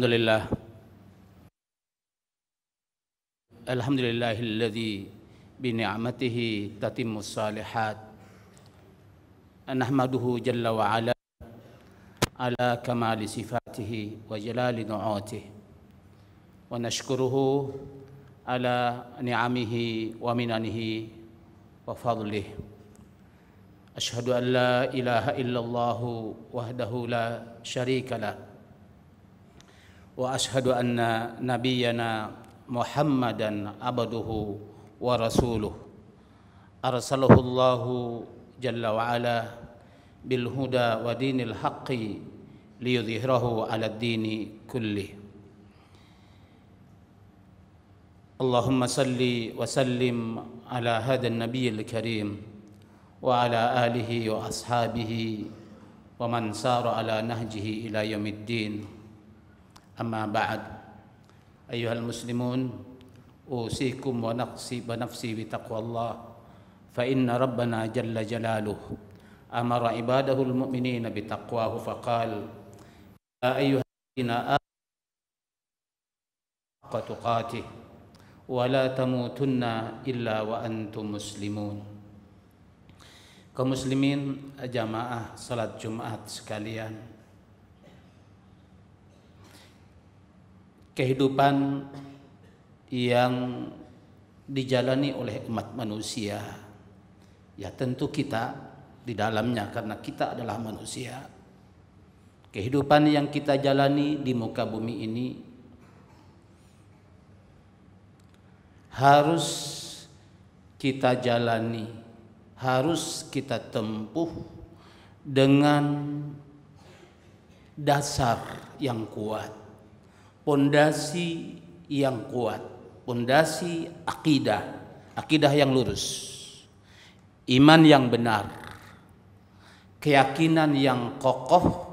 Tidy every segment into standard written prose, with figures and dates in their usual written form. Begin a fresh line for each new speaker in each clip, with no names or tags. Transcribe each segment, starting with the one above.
Alhamdulillah. Alhamdulillahilladzi bi ni'matihi tatimmus shalihat. Nahmaduhu jalla wa ala kamali sifatihi wa jalali nu'atihi. Wa nashkuruhu ala ni'amihi wa minanihi wa fadlihi. Ashhadu an la ilaha illallah wahdahu la syarika lah. Wa ashhadu anna nabiyyana Muhammadan abduhu wa rasuluh. Arsalahu Allahu jalla wa ala bil huda wa dinil haqqi liyudhhirahu ala ad-dini kulli. Allahumma salli wa sallim ala hadha an-nabiyil karim wa ala alihi wa ashabihi wa man sara ala nahjihi ila yaumiddin. Amma ba'd, ayyuhal muslimun, usikum wa nafsi bi taqwallah, fa inna rabbana jalla jalaluhu amara ibadahul mu'minina bi taqwahu faqala ya ayyuhalladzina amanu haqqa tuqatih wa la tamutunna illa wa antum muslimun. Kaum muslimin jamaah salat Jumat sekalian, kehidupan yang dijalani oleh umat manusia, ya tentu kita di dalamnya karena kita adalah manusia. Kehidupan yang kita jalani di muka bumi ini harus kita jalani, harus kita tempuh dengan dasar yang kuat, pondasi yang kuat, pondasi akidah yang lurus, iman yang benar, keyakinan yang kokoh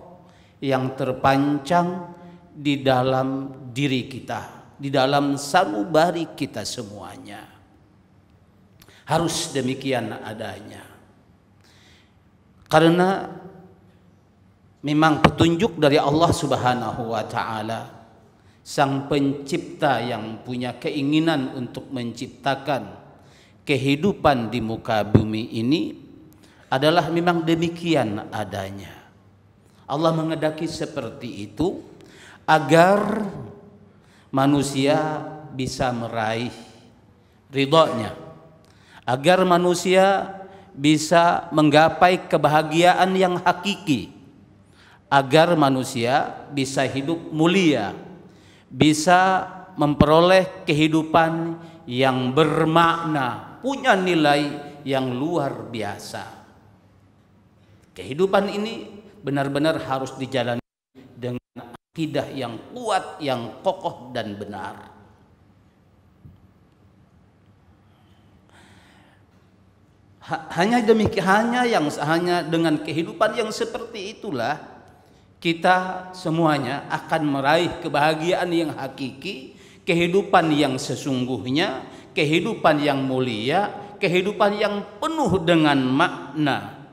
yang terpancang di dalam diri kita, di dalam sanubari kita semuanya. Harus demikian adanya. Karena memang petunjuk dari Allah Subhanahu wa taala, Sang Pencipta yang punya keinginan untuk menciptakan kehidupan di muka bumi ini adalah memang demikian adanya. Allah menghendaki seperti itu agar manusia bisa meraih ridhonya, agar manusia bisa menggapai kebahagiaan yang hakiki, agar manusia bisa hidup mulia, bisa memperoleh kehidupan yang bermakna, punya nilai yang luar biasa. Kehidupan ini benar-benar harus dijalani dengan akidah yang kuat, yang kokoh dan benar. Hanya demikian, hanya dengan kehidupan yang seperti itulah kita semuanya akan meraih kebahagiaan yang hakiki, kehidupan yang sesungguhnya, kehidupan yang mulia, kehidupan yang penuh dengan makna.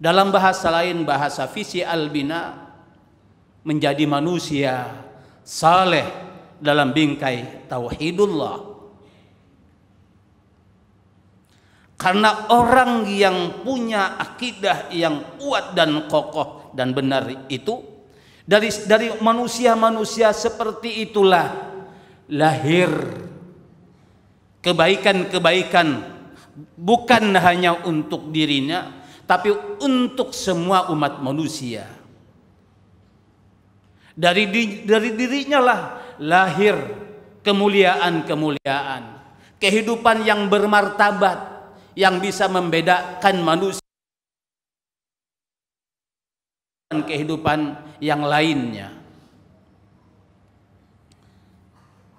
Dalam bahasa lain, bahasa Fisi Albina, menjadi manusia saleh dalam bingkai tauhidullah. Karena orang yang punya akidah yang kuat dan kokoh dan benar itu, dari manusia-manusia seperti itulah lahir kebaikan-kebaikan, bukan hanya untuk dirinya tapi untuk semua umat manusia. Dari dirinya lah lahir kemuliaan-kemuliaan, kehidupan yang bermartabat, yang bisa membedakan manusia dan kehidupan yang lainnya.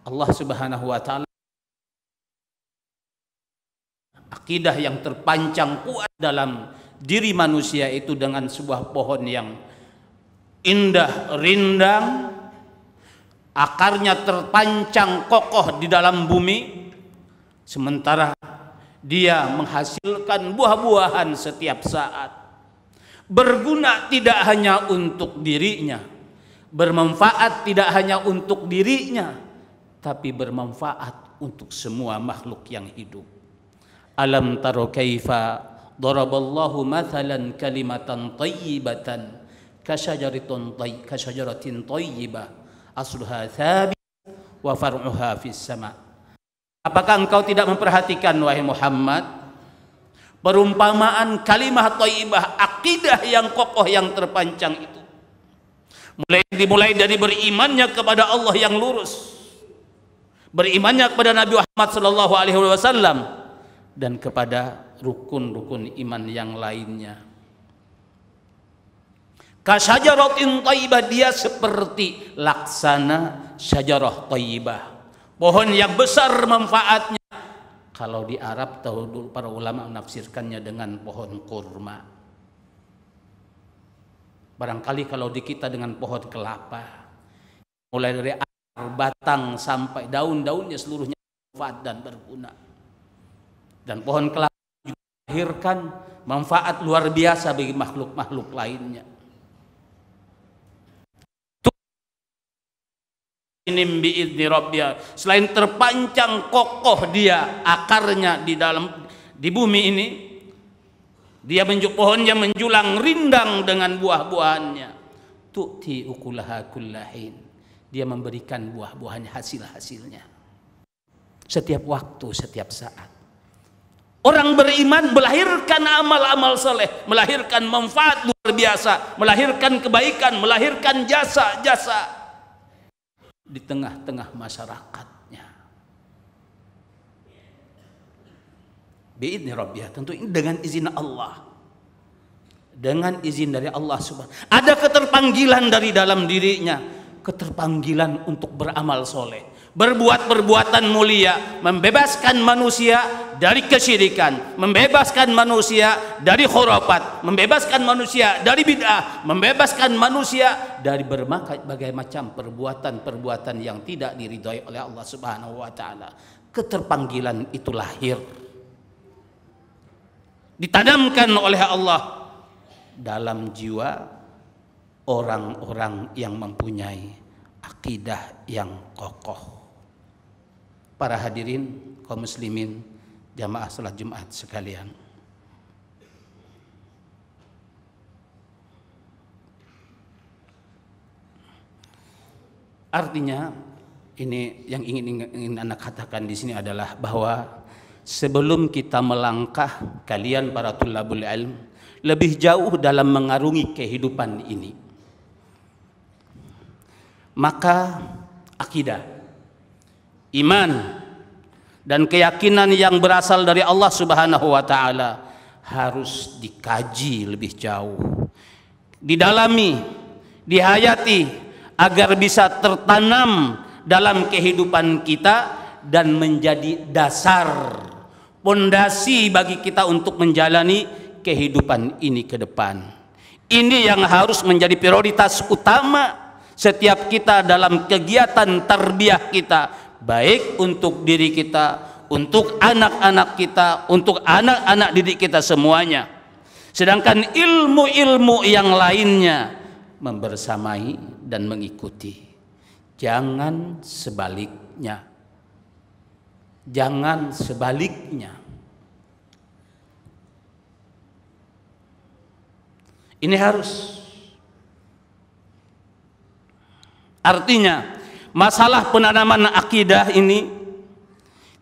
Allah Subhanahu wa taala akidah yang terpancang kuat dalam diri manusia itu dengan sebuah pohon yang indah, rindang, akarnya terpancang kokoh di dalam bumi, sementara dia menghasilkan buah-buahan setiap saat, berguna tidak hanya untuk dirinya, bermanfaat tidak hanya untuk dirinya, tapi bermanfaat untuk semua makhluk yang hidup. Alam taro kaifa daraballahu mathalan kalimatan thayyibatan kasyajaratin thayyibah asluha thabit wa far'uha fis sama. Apakah engkau tidak memperhatikan wahai Muhammad perumpamaan kalimat thayyibah, akidah yang kokoh yang terpancang itu? Dimulai dari berimannya kepada Allah yang lurus, berimannya kepada Nabi Muhammad sallallahu alaihi wasallam, dan kepada rukun-rukun iman yang lainnya. Kasyajaratin thayyibah, dia seperti laksana syajarah thayyibah, pohon yang besar manfaatnya. Kalau di Arab tahu dulu para ulama menafsirkannya dengan pohon kurma. Barangkali kalau di kita dengan pohon kelapa, mulai dari akar, batang sampai daun-daunnya seluruhnya manfaat dan berguna. Dan pohon kelapa juga melahirkan manfaat luar biasa bagi makhluk-makhluk lainnya. Selain terpancang kokoh dia akarnya di bumi ini, dia pohonnya menjulang rindang dengan buah-buahannya. Tu'ti ukulaha kullahin, dia memberikan buah-buahannya, hasil-hasilnya setiap waktu, setiap saat. Orang beriman melahirkan amal-amal soleh, melahirkan manfaat luar biasa, melahirkan kebaikan, melahirkan jasa-jasa di tengah-tengah masyarakatnya. Biidzni rabbih, tentu ini dengan izin Allah, dengan izin dari Allah subhanahu. Ada keterpanggilan dari dalam dirinya, keterpanggilan untuk beramal soleh, berbuat perbuatan mulia, membebaskan manusia dari kesyirikan, membebaskan manusia dari khurafat, membebaskan manusia dari bid'ah, membebaskan manusia dari berbagai macam perbuatan-perbuatan yang tidak diridhai oleh Allah Subhanahu wa taala. Keterpanggilan itu lahir, ditanamkan oleh Allah dalam jiwa orang-orang yang mempunyai akidah yang kokoh. Para hadirin kaum muslimin, jamaah salat Jumat sekalian, artinya ini yang ingin anak katakan di sini adalah bahwa sebelum kita melangkah, kalian para tulabul ilm, lebih jauh dalam mengarungi kehidupan ini, maka akidah, iman, dan keyakinan yang berasal dari Allah Subhanahu wa taala harus dikaji lebih jauh, didalami, dihayati agar bisa tertanam dalam kehidupan kita dan menjadi dasar, pondasi bagi kita untuk menjalani kehidupan ini ke depan. Ini yang harus menjadi prioritas utama setiap kita dalam kegiatan tarbiyah kita, baik untuk diri kita, untuk anak-anak kita, untuk anak-anak didik kita semuanya. Sedangkan ilmu-ilmu yang lainnya membersamai dan mengikuti. Jangan sebaliknya. Jangan sebaliknya. Ini harus. Artinya masalah penanaman akidah ini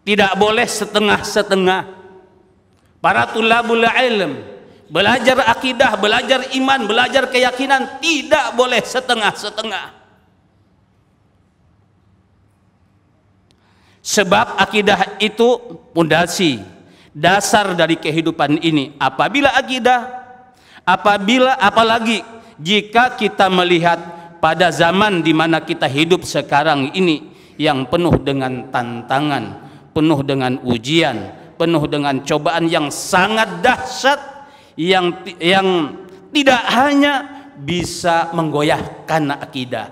tidak boleh setengah-setengah. Para tulabul ilm belajar akidah, belajar iman, belajar keyakinan tidak boleh setengah-setengah. Sebab akidah itu pondasi, dasar dari kehidupan ini. Apalagi jika kita melihat pada zaman di mana kita hidup sekarang ini, yang penuh dengan tantangan, penuh dengan ujian, penuh dengan cobaan yang sangat dahsyat, yang tidak hanya bisa menggoyahkan akidah,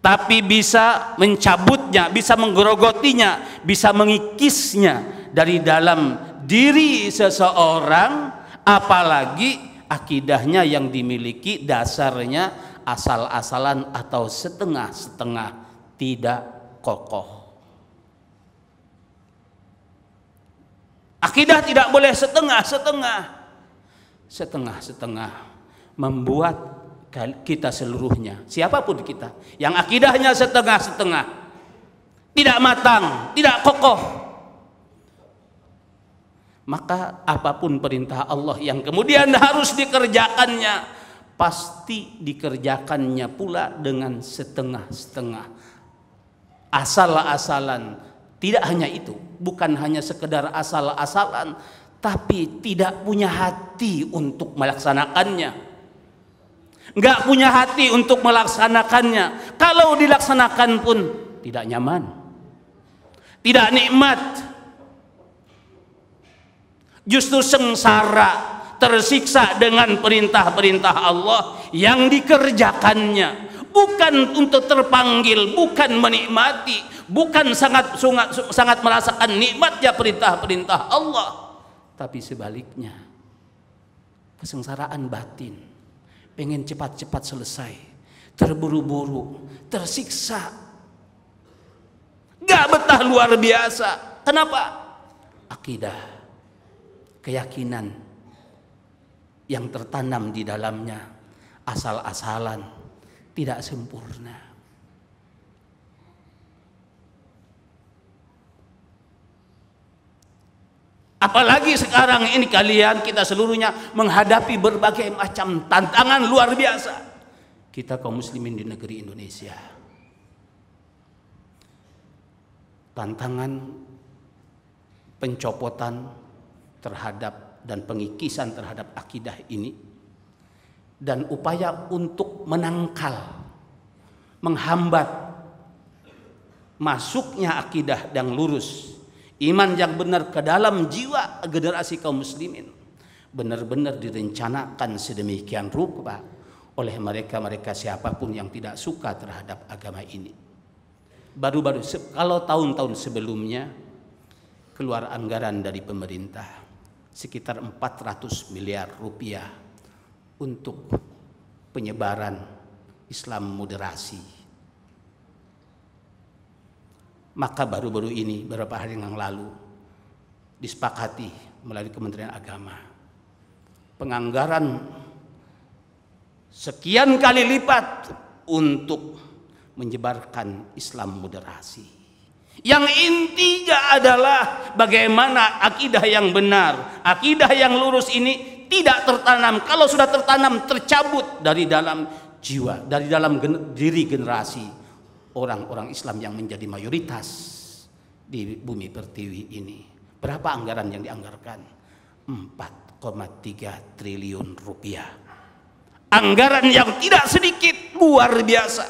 tapi bisa mencabutnya, bisa menggerogotinya, bisa mengikisnya dari dalam diri seseorang, apalagi akidahnya yang dimiliki dasarnya asal-asalan atau setengah-setengah, tidak kokoh. Akidah tidak boleh setengah-setengah. Setengah-setengah membuat kita seluruhnya, siapapun kita, yang akidahnya setengah-setengah, tidak matang, tidak kokoh, maka apapun perintah Allah yang kemudian harus dikerjakannya, pasti dikerjakannya pula dengan setengah-setengah, asal-asalan. Tidak hanya itu, bukan hanya sekedar asal-asalan, tapi tidak punya hati untuk melaksanakannya. Enggak punya hati untuk melaksanakannya. Kalau dilaksanakan pun tidak nyaman, tidak nikmat, justru sengsara, tersiksa dengan perintah-perintah Allah yang dikerjakannya. Bukan untuk terpanggil, bukan menikmati, bukan sangat merasakan nikmatnya perintah-perintah Allah, tapi sebaliknya, kesengsaraan batin, pengen cepat-cepat selesai, terburu-buru, tersiksa, gak betah luar biasa. Kenapa? Akidah, keyakinan yang tertanam di dalamnya asal-asalan, tidak sempurna. Apalagi sekarang ini kita seluruhnya menghadapi berbagai macam tantangan luar biasa. Kita kaum muslimin di negeri Indonesia, tantangan pencopotan terhadap dan pengikisan terhadap akidah ini, dan upaya untuk menangkal, menghambat masuknya akidah yang lurus, iman yang benar ke dalam jiwa generasi kaum muslimin, benar-benar direncanakan sedemikian rupa oleh mereka siapapun yang tidak suka terhadap agama ini. Baru-baru kalau tahun-tahun sebelumnya keluar anggaran dari pemerintah sekitar 400 miliar rupiah untuk penyebaran Islam moderasi. Maka baru-baru ini, beberapa hari yang lalu, disepakati melalui Kementerian Agama penganggaran sekian kali lipat untuk menyebarkan Islam moderasi. Yang intinya adalah bagaimana akidah yang benar, akidah yang lurus ini tidak tertanam. Kalau sudah tertanam, tercabut dari dalam jiwa, dari dalam diri generasi orang-orang Islam yang menjadi mayoritas di bumi pertiwi ini. Berapa anggaran yang dianggarkan? 4,3 triliun rupiah. Anggaran yang tidak sedikit, luar biasa.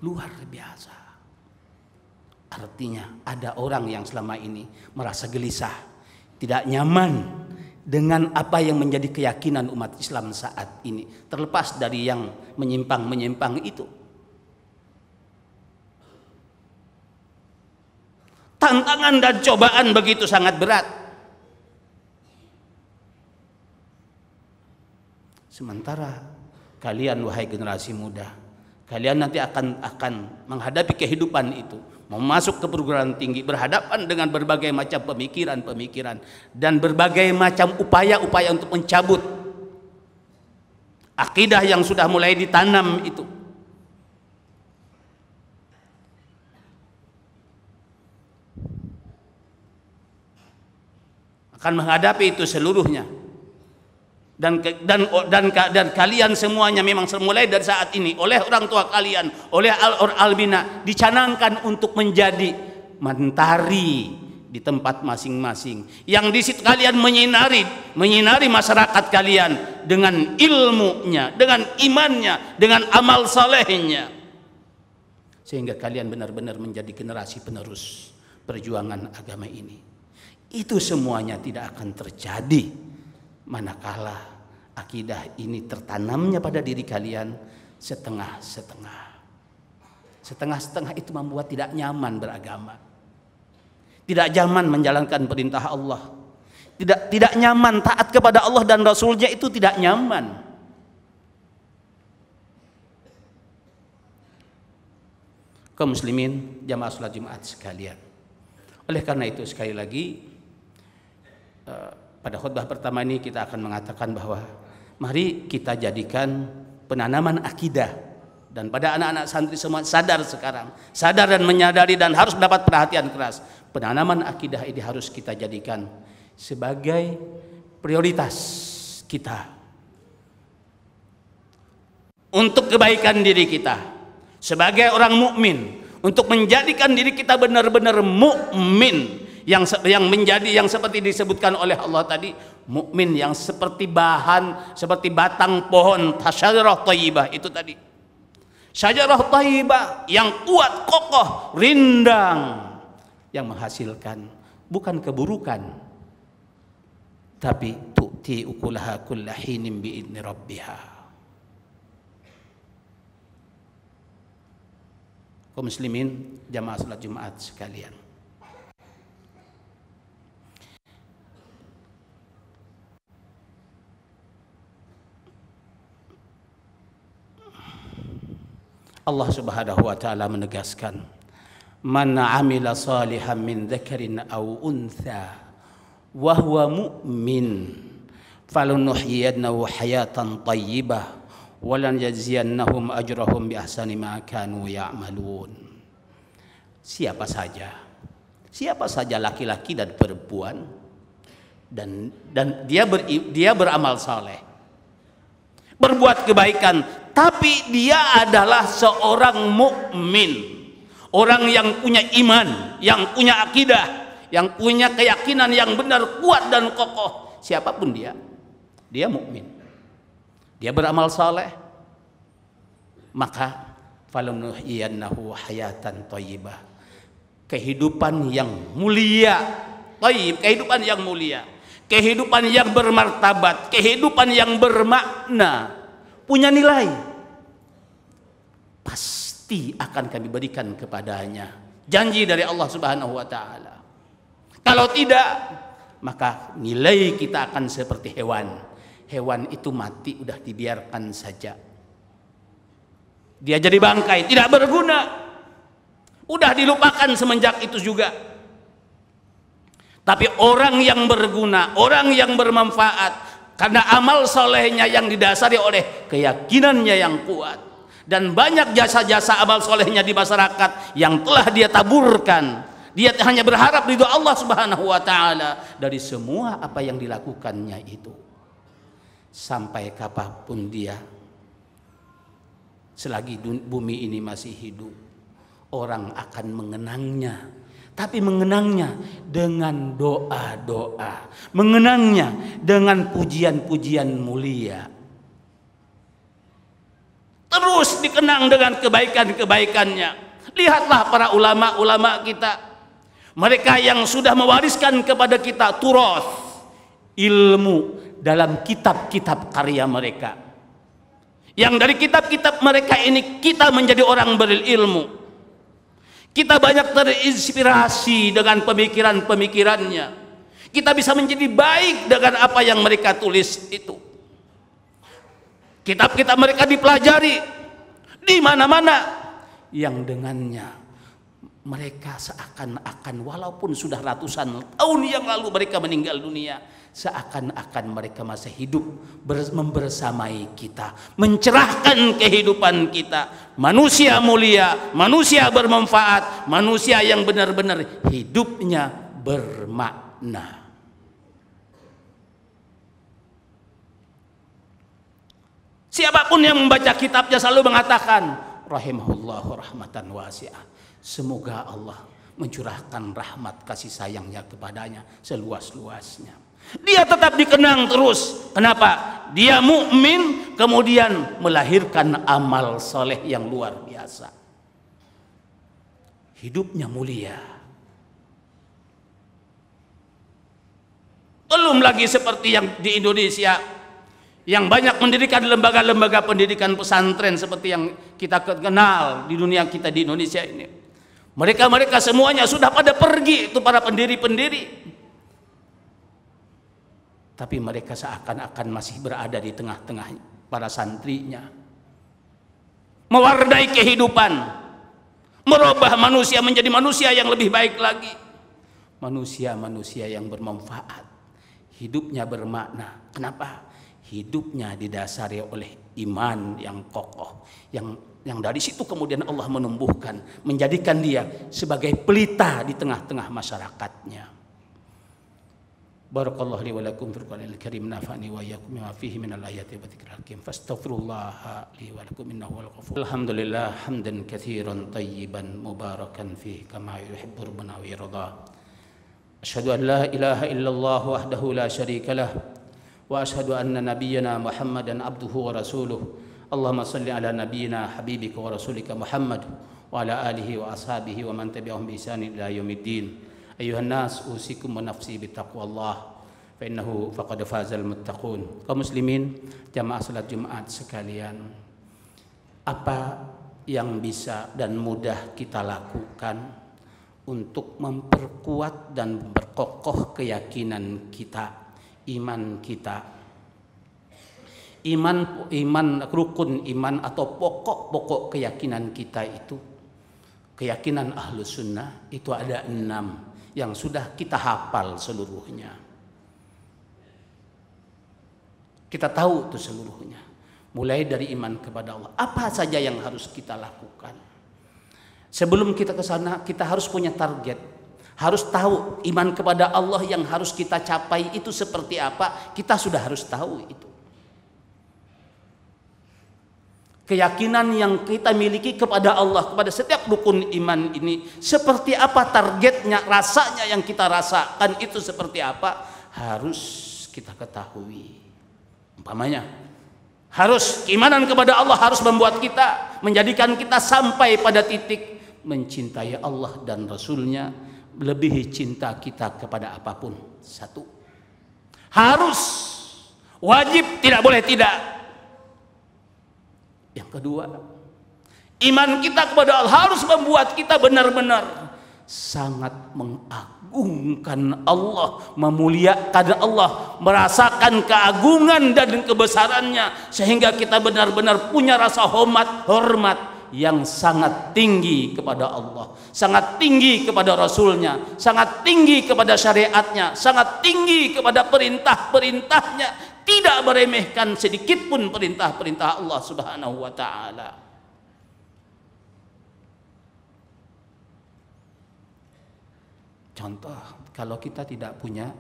Luar biasa. Artinya ada orang yang selama ini merasa gelisah, tidak nyaman dengan apa yang menjadi keyakinan umat Islam saat ini, terlepas dari yang menyimpang-menyimpang itu. Tantangan dan cobaan begitu sangat berat. Sementara kalian, wahai generasi muda, kalian nanti akan menghadapi kehidupan itu, mau masuk ke perguruan tinggi, berhadapan dengan berbagai macam pemikiran-pemikiran dan berbagai macam upaya-upaya untuk mencabut akidah yang sudah mulai ditanam itu. Akan menghadapi itu seluruhnya. Dan kalian semuanya memang mulai dari saat ini oleh orang tua kalian, oleh Al-Bina, dicanangkan untuk menjadi mentari di tempat masing-masing, yang di situ kalian menyinari masyarakat kalian dengan ilmunya, dengan imannya, dengan amal salehnya, sehingga kalian benar-benar menjadi generasi penerus perjuangan agama ini. Itu semuanya tidak akan terjadi manakala akidah ini tertanamnya pada diri kalian setengah-setengah. Setengah-setengah itu membuat tidak nyaman beragama, tidak nyaman menjalankan perintah Allah, tidak nyaman taat kepada Allah dan Rasulnya, itu tidak nyaman. kaum muslimin jamaah salat Jumat sekalian. Oleh karena itu sekali lagi pada khutbah pertama ini kita akan mengatakan bahwa mari kita jadikan penanaman akidah, dan pada anak-anak santri semua sadar sekarang, sadar dan menyadari dan harus mendapat perhatian keras. Penanaman akidah ini harus kita jadikan sebagai prioritas kita untuk kebaikan diri kita sebagai orang mukmin, untuk menjadikan diri kita benar-benar mukmin yang menjadi yang seperti disebutkan oleh Allah tadi, mukmin yang seperti bahan, seperti batang pohon syajarah thayyibah itu tadi. Syajarah thayyibah yang kuat, kokoh, rindang, yang menghasilkan bukan keburukan, tapi tu'ti ukulaha kulla hinin bi'idni rabbiha. Kaum muslimin jamaah salat Jumat sekalian, Allah Subhanahu wa taala menegaskan, man amila salihan min dzakarin aw untha wa huwa mu'min falunuhyiyannahu hayatan thayyibah walan yajziyannahum ajrahum bi ahsani ma kanu ya'malun. Siapa saja laki-laki dan perempuan dan dia beramal saleh, berbuat kebaikan, tapi dia adalah seorang mukmin, orang yang punya iman, yang punya akidah, yang punya keyakinan yang benar, kuat dan kokoh. Siapapun dia mukmin, dia beramal saleh, maka falunuhyiyannahu hayatan thayyibah, kehidupan yang mulia, thayyib, kehidupan yang mulia, kehidupan yang bermartabat, kehidupan yang bermakna, punya nilai, pasti akan kami berikan kepadanya. Janji dari Allah Subhanahu wa taala. Kalau tidak, maka nilai kita akan seperti hewan. Hewan itu mati, udah dibiarkan saja. Dia jadi bangkai, tidak berguna. Udah dilupakan semenjak itu juga. Tapi orang yang berguna, orang yang bermanfaat, karena amal solehnya yang didasari oleh keyakinannya yang kuat, dan banyak jasa-jasa amal solehnya di masyarakat yang telah dia taburkan, dia hanya berharap ridho Allah Subhanahu wa taala dari semua apa yang dilakukannya itu. Sampai kapanpun dia, selagi bumi ini masih hidup, orang akan mengenangnya, tapi mengenangnya dengan doa-doa, mengenangnya dengan pujian-pujian mulia. Terus dikenang dengan kebaikan-kebaikannya. Lihatlah para ulama-ulama kita, mereka yang sudah mewariskan kepada kita turas, ilmu dalam kitab-kitab karya mereka, yang dari kitab-kitab mereka ini kita menjadi orang berilmu. Kita banyak terinspirasi dengan pemikiran-pemikirannya. Kita bisa menjadi baik dengan apa yang mereka tulis itu. Kitab-kitab mereka dipelajari di mana-mana, yang dengannya mereka seakan-akan walaupun sudah ratusan tahun yang lalu mereka meninggal dunia, seakan-akan mereka masih hidup membersamai kita, mencerahkan kehidupan kita. Manusia mulia, manusia bermanfaat, manusia yang benar-benar hidupnya bermakna. Siapapun yang membaca kitabnya selalu mengatakan rahimahullahu rahmatan wasi'ah, semoga Allah mencurahkan rahmat kasih sayangnya kepadanya seluas-luasnya. Dia tetap dikenang terus. Kenapa? Dia mukmin, kemudian melahirkan amal soleh yang luar biasa. Hidupnya mulia. Belum lagi seperti yang di Indonesia, yang banyak mendirikan lembaga-lembaga pendidikan pesantren seperti yang kita kenal di dunia kita di Indonesia ini. Mereka semuanya sudah pada pergi, itu para pendiri-pendiri. Tapi mereka seakan-akan masih berada di tengah-tengah para santrinya, mewarnai kehidupan, merubah manusia menjadi manusia yang lebih baik lagi, manusia-manusia yang bermanfaat, hidupnya bermakna. Kenapa? Hidupnya didasari oleh iman yang kokoh, yang dari situ kemudian Allah menumbuhkan, menjadikan dia sebagai pelita di tengah-tengah masyarakatnya. Barakallahu li wa lakum fil Qur'anil Karim, nafa'ani wa iyyakum bima fihi minal ayati wa dzikril hakim. Fastaghfirullah li wa lakum innahu huwal ghafur. Alhamdulillah hamdan katsiran tayyiban mubarakan fihi kama yuhibbu rabbuna wa yarda. Asyhadu an la ilaha illallah wahdahu la syarika lah wa asyhadu anna nabiyyana Muhammadan abduhu wa rasuluh. Allahumma salli ala nabiyyina habibika wa rasulika Muhammad wa ala alihi wa ashabihi wa man tabi'ahum bi ihsan ila yaumiddin. Ayuhan nas, usikum wa nafsi bittaqwallah fa innahu faqad fazal muttaqun. Kaum muslimin, jamaah salat Jumat sekalian, apa yang bisa dan mudah kita lakukan untuk memperkuat dan memperkokoh keyakinan kita, iman kita? Iman, rukun iman atau pokok-pokok keyakinan kita itu, keyakinan Ahlus Sunnah itu ada 6 yang sudah kita hafal seluruhnya. Kita tahu itu seluruhnya. Mulai dari iman kepada Allah. Apa saja yang harus kita lakukan? Sebelum kita ke sana, kita harus punya target. Harus tahu iman kepada Allah yang harus kita capai itu seperti apa. Kita sudah harus tahu itu. Keyakinan yang kita miliki kepada Allah, kepada setiap rukun iman ini seperti apa targetnya, rasanya yang kita rasakan itu seperti apa, harus kita ketahui. Umpamanya, harus keimanan kepada Allah harus membuat kita, menjadikan kita sampai pada titik mencintai Allah dan Rasulnya melebihi cinta kita kepada apapun. Satu, harus, wajib, tidak boleh tidak. Yang kedua, iman kita kepada Allah harus membuat kita benar-benar sangat mengagungkan Allah, memuliakan Allah, merasakan keagungan dan kebesarannya, sehingga kita benar-benar punya rasa hormat yang sangat tinggi kepada Allah, sangat tinggi kepada Rasulnya, sangat tinggi kepada syariatnya, sangat tinggi kepada perintah-perintahnya. Tidak meremehkan sedikit pun perintah-perintah Allah Subhanahu wa ta'ala. Contoh, kalau kita tidak punya,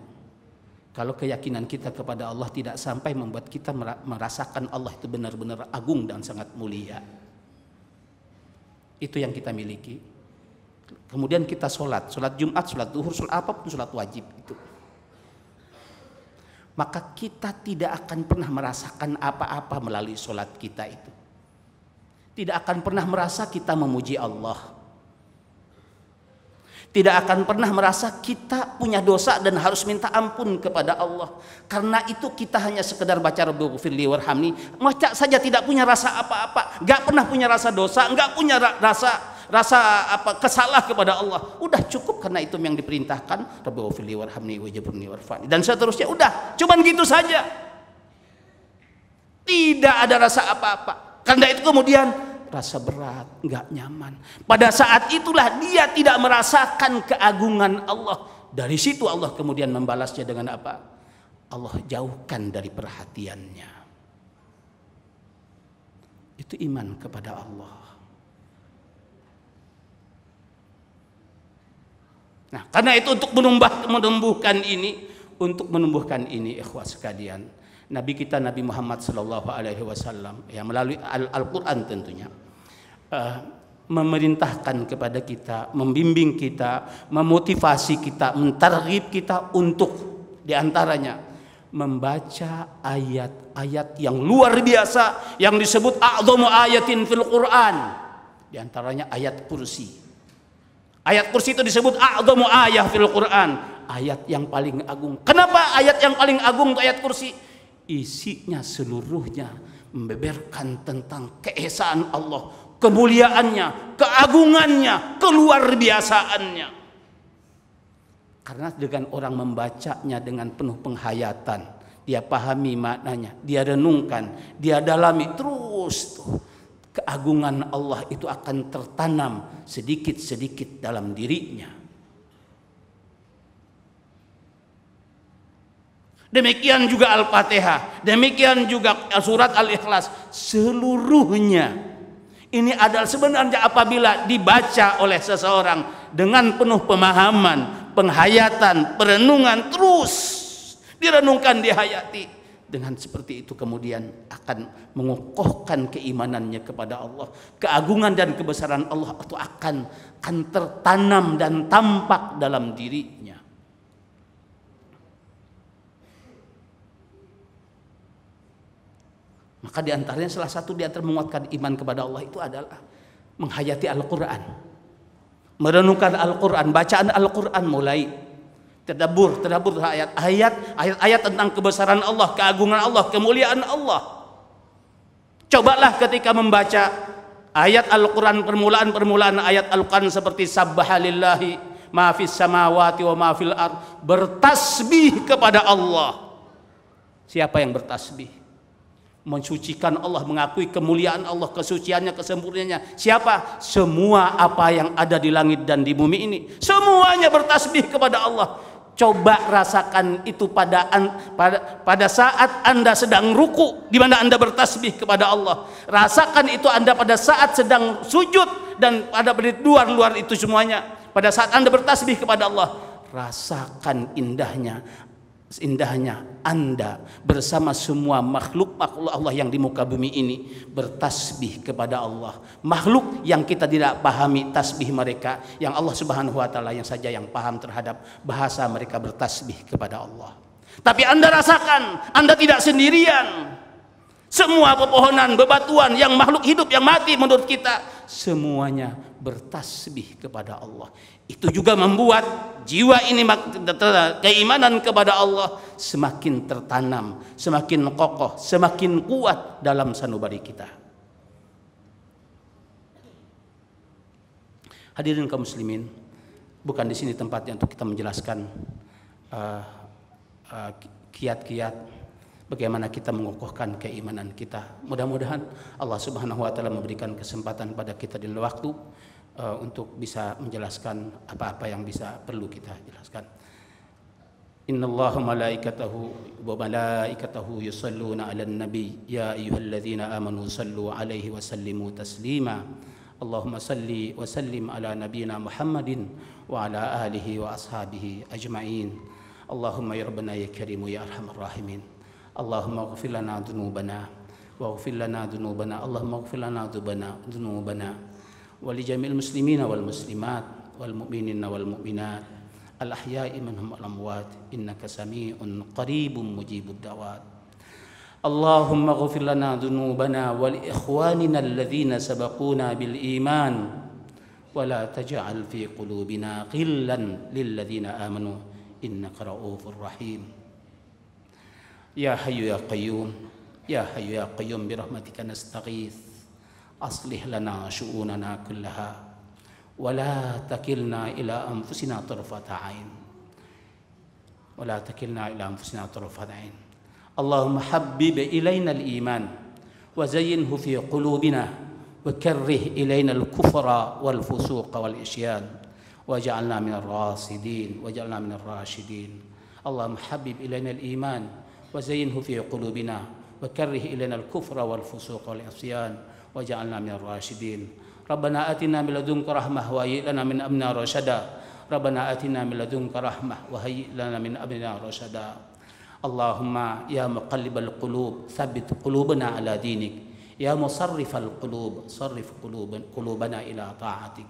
kalau keyakinan kita kepada Allah tidak sampai membuat kita merasakan Allah itu benar-benar agung dan sangat mulia, itu yang kita miliki. Kemudian kita sholat Jumat, sholat duhur, sholat apapun, sholat wajib itu, maka kita tidak akan pernah merasakan apa-apa melalui sholat kita itu. Tidak akan pernah merasa kita memuji Allah. Tidak akan pernah merasa kita punya dosa dan harus minta ampun kepada Allah. Karena itu kita hanya sekedar baca Rabbighfirli warhamni, baca saja, tidak punya rasa apa-apa, gak pernah punya rasa dosa, gak punya rasa kesalah kepada Allah. Udah cukup, karena itu yang diperintahkan, Rabbighfirli warhamni wajburni warfani, dan seterusnya. Udah, cuman gitu saja. Tidak ada rasa apa-apa. Karena itu kemudian rasa berat, nggak nyaman. Pada saat itulah dia tidak merasakan keagungan Allah. Dari situ Allah kemudian membalasnya dengan apa? Allah jauhkan dari perhatiannya. Itu iman kepada Allah. Nah, karena itu untuk menumbuhkan ini, ikhwah sekalian, Nabi kita Nabi Muhammad sallallahu alaihi wasallam, ya, melalui Al-Qur'an tentunya, memerintahkan kepada kita, membimbing kita, memotivasi kita, mentarghib kita untuk diantaranya membaca ayat-ayat yang luar biasa yang disebut a'dhamu ayatin fil Qur'an. Diantaranya ayat kursi. Ayat kursi itu disebut a'dhamu ayah fil Qur'an, ayat yang paling agung. Kenapa ayat yang paling agung itu ayat kursi? Isinya seluruhnya membeberkan tentang keesaan Allah, kemuliaannya, keagungannya, keluar biasaannya. Karena dengan orang membacanya dengan penuh penghayatan, dia pahami maknanya, dia renungkan, dia dalami terus tuh keagungan Allah itu akan tertanam sedikit-sedikit dalam dirinya. Demikian juga Al-Fatihah, demikian juga surat Al-Ikhlas, seluruhnya. Ini adalah sebenarnya apabila dibaca oleh seseorang dengan penuh pemahaman, penghayatan, perenungan, terus direnungkan, dihayati. Dengan seperti itu kemudian akan mengokohkan keimanannya kepada Allah. Keagungan dan kebesaran Allah itu akan tertanam dan tampak dalam dirinya. Maka diantaranya salah satu di antara menguatkan iman kepada Allah itu adalah menghayati Al-Quran, merenungkan Al-Quran, bacaan Al-Quran, mulai tadabbur ayat-ayat tentang kebesaran Allah, keagungan Allah, kemuliaan Allah. Cobalah ketika membaca ayat Al-Quran, permulaan ayat Al-Quran seperti Sabbahalillahi ma fis samawati wa ma fil ard, bertasbih kepada Allah. Siapa yang bertasbih? Mensucikan Allah, mengakui kemuliaan Allah, kesuciannya, kesempurnaannya. Siapa? Semua apa yang ada di langit dan di bumi ini, semuanya bertasbih kepada Allah. Coba rasakan itu pada saat Anda sedang ruku, di mana Anda bertasbih kepada Allah. Rasakan itu Anda pada saat sedang sujud, dan pada luar itu semuanya. Pada saat Anda bertasbih kepada Allah, rasakan indahnya Anda bersama semua makhluk Allah yang di muka bumi ini bertasbih kepada Allah. Makhluk yang kita tidak pahami tasbih mereka, yang Allah Subhanahu wa taala yang saja yang paham terhadap bahasa mereka bertasbih kepada Allah. Tapi Anda rasakan, Anda tidak sendirian. Semua pepohonan, bebatuan, yang makhluk hidup, yang mati menurut kita, semuanya bertasbih kepada Allah. Itu juga membuat jiwa ini, keimanan kepada Allah semakin tertanam, semakin kokoh, semakin kuat dalam sanubari kita. Hadirin kaum muslimin, bukan di sini tempatnya untuk kita menjelaskan kiat-kiat bagaimana kita mengokohkan keimanan kita. Mudah-mudahan Allah Subhanahu wa taala memberikan kesempatan pada kita di waktu untuk bisa menjelaskan apa-apa yang bisa perlu kita jelaskan. Innallaha wa malaikatahu yusalluna 'alan nabi ya ayyuhalladzina amanu sallu 'alaihi wa sallimu taslima. Allahumma salli wa sallim ala nabiyyina Muhammadin wa ala alihi wa ashabihi ajma'in. Allahumma ya rabbana ya karimu ya arhamar rahimin. Allahumma ighfir lana dhunubana waghfir lana dhunubana. Allahumma ighfir lana dhunubana wa li jami'il muslimina wal muslimat wal mu'minina wal mu'minat al ahya'i minhum wal amwat innaka sami'un qaribun mujibud da'wat. Allahumma ighfir lana dhunubana wa li ikhwanina alladhina sabaquna bil iman wa la taj'al fi qulubina ghillan lil ladzina amanu innaka ra'ufur rahim. Ya Hayyu ya Qayyum, ya Hayyu ya Qayyum bi rahmatika nastaghits. Aslih lana syu'unana kullaha wa la takilna ila anfusina tarfata 'ain. Wa la takilna ila anfusina tarfata 'ain. Allahumma habbib ilaina al-iman wa zayyinhu fi qulubina wa karrih ilaina al-kufra wal fusuqa wal isyan waj'alna minal rasidin waj'alna minal rasyidin. Allahumma habbib ilaina al-iman وزينه في قلوبنا وكره إلينا الكفر والفسوق والعصيان وجعلنا من الراشدين. ربنا آتنا من لدنك رحمة وهيئ لنا من أمرنا رشدا. ربنا آتنا من لدنك رحمة وهيئ لنا من أمرنا رشدا. اللهم يا مقلب القلوب ثبت قلوبنا على دينك. يا مصرف القلوب صرف قلوبنا إلى طاعتك.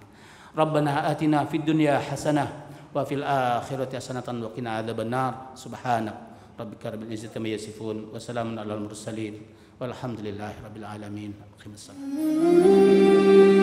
ربنا آتنا في الدنيا حسنة وفي الآخرة حسنة وقنا عذاب النار. سبحانك Rabbika rabbil izzati amma yasifun wa salamun alal mursalin walhamdulillahi rabbil alamin. Aqimish shalah.